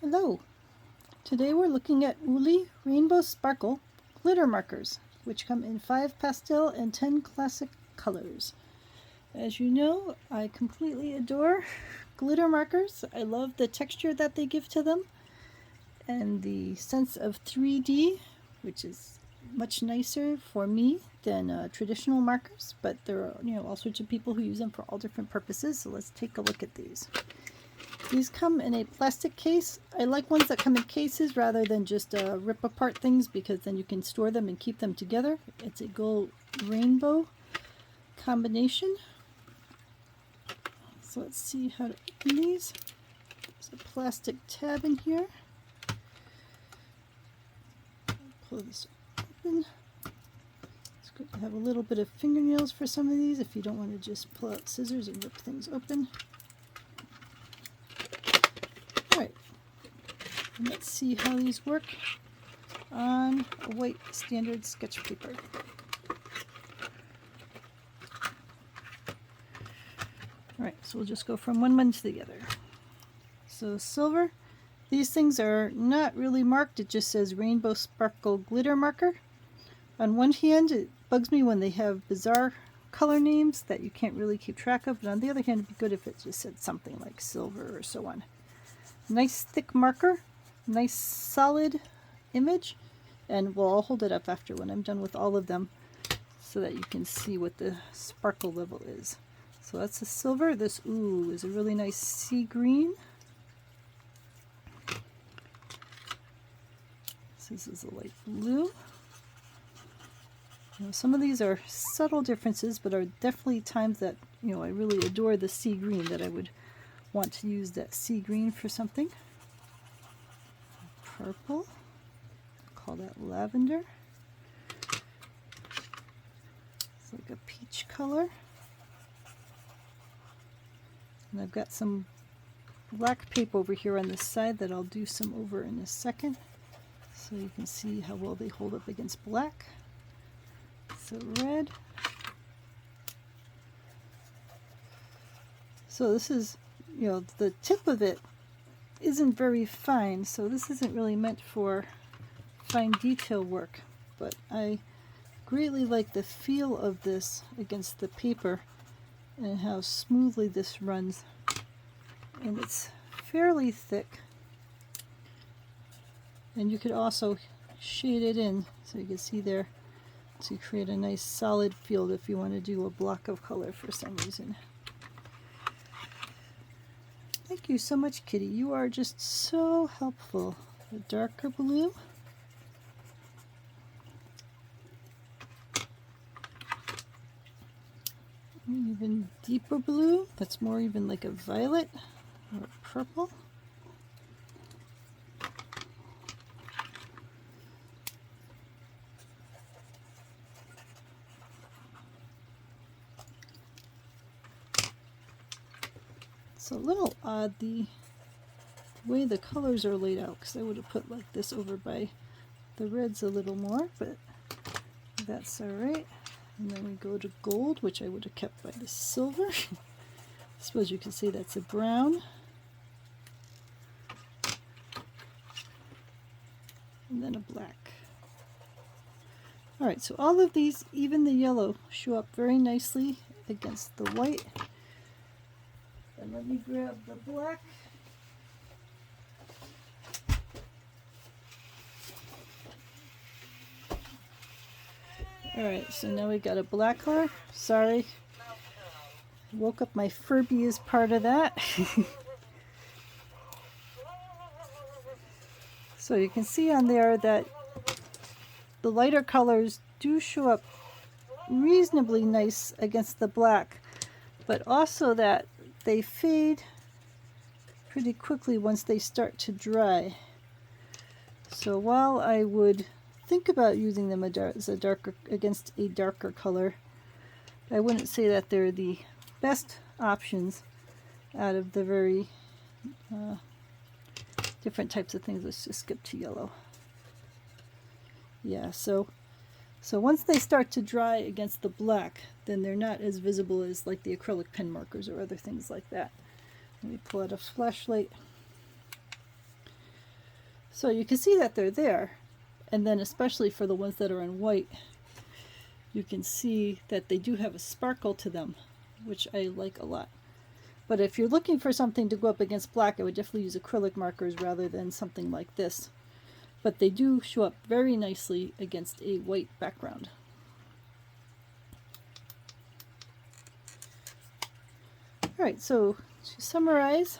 Hello! Today we're looking at Ooly Rainbow Sparkle glitter markers, which come in 5 pastel and 10 classic colors. As you know, I completely adore glitter markers. I love the texture that they give to them and the sense of 3D, which is much nicer for me than traditional markers, but there are all sorts of people who use them for all different purposes, so let's take a look at these. These come in a plastic case. I like ones that come in cases rather than just rip apart things, because then you can store them and keep them together. It's a gold rainbow combination. So let's see how to open these. There's a plastic tab in here. Pull this open. It's good to have a little bit of fingernails for some of these if you don't want to just pull out scissors and rip things open. Alright, let's see how these work on a white standard sketch paper. Alright, so we'll just go from one to the other. So silver, these things are not really marked, it just says Rainbow Sparkle Glitter Marker. On one hand, it bugs me when they have bizarre color names that you can't really keep track of, but on the other hand, it'd be good if it just said something like silver or so on. Nice thick marker, nice solid image, and we'll all hold it up after when I'm done with all of them so that you can see what the sparkle level is. So that's the silver. This is a really nice sea green. This is a light blue. Some of these are subtle differences, but are definitely times that I really adore the sea green, that I would want to use that sea green for something. Purple, call that lavender. It's like a peach color. And I've got some black paper over here on this side that I'll do some over in a second, so you can see how well they hold up against black. So red. So this is, the tip of it isn't very fine, so this isn't really meant for fine detail work, but I greatly like the feel of this against the paper and how smoothly this runs. And it's fairly thick, and you could also shade it in so you can see there to create a nice solid field if you want to do a block of color for some reason. Thank you so much, Kitty. You are just so helpful. A darker blue. Even deeper blue. That's more even like a violet or purple. It's a little odd the way the colors are laid out, because I would have put like this over by the reds a little more, but that's alright. And then we go to gold, which I would have kept by the silver. I suppose you could say that's a brown. And then a black. Alright, so all of these, even the yellow, show up very nicely against the white. And let me grab the black. Alright, so now we got a black color. Sorry. Woke up my Furby as part of that. So you can see on there that the lighter colors do show up reasonably nice against the black, but also that they fade pretty quickly once they start to dry. So while I would think about using them against a darker color, I wouldn't say that they're the best options out of the very different types of things. Let's just skip to yellow. Yeah, so once they start to dry against the black, then they're not as visible as like the acrylic pen markers or other things like that. Let me pull out a flashlight. So you can see that they're there, and then especially for the ones that are in white, you can see that they do have a sparkle to them, which I like a lot. But if you're looking for something to go up against black, I would definitely use acrylic markers rather than something like this. But they do show up very nicely against a white background. Alright, so to summarize,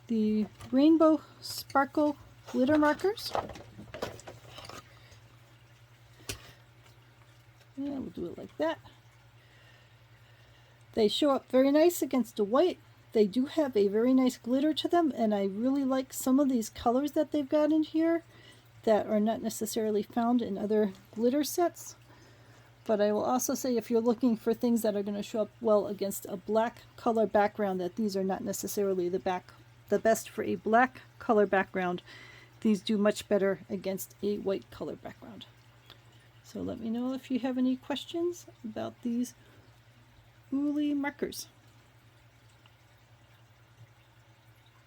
the Rainbow Sparkle glitter markers. Yeah, we'll do it like that. They show up very nice against a white. They do have a very nice glitter to them, and I really like some of these colors that they've got in here that are not necessarily found in other glitter sets. But I will also say, if you're looking for things that are going to show up well against a black color background, that these are not necessarily the best for a black color background. These do much better against a white color background. So let me know if you have any questions about these Ooly markers.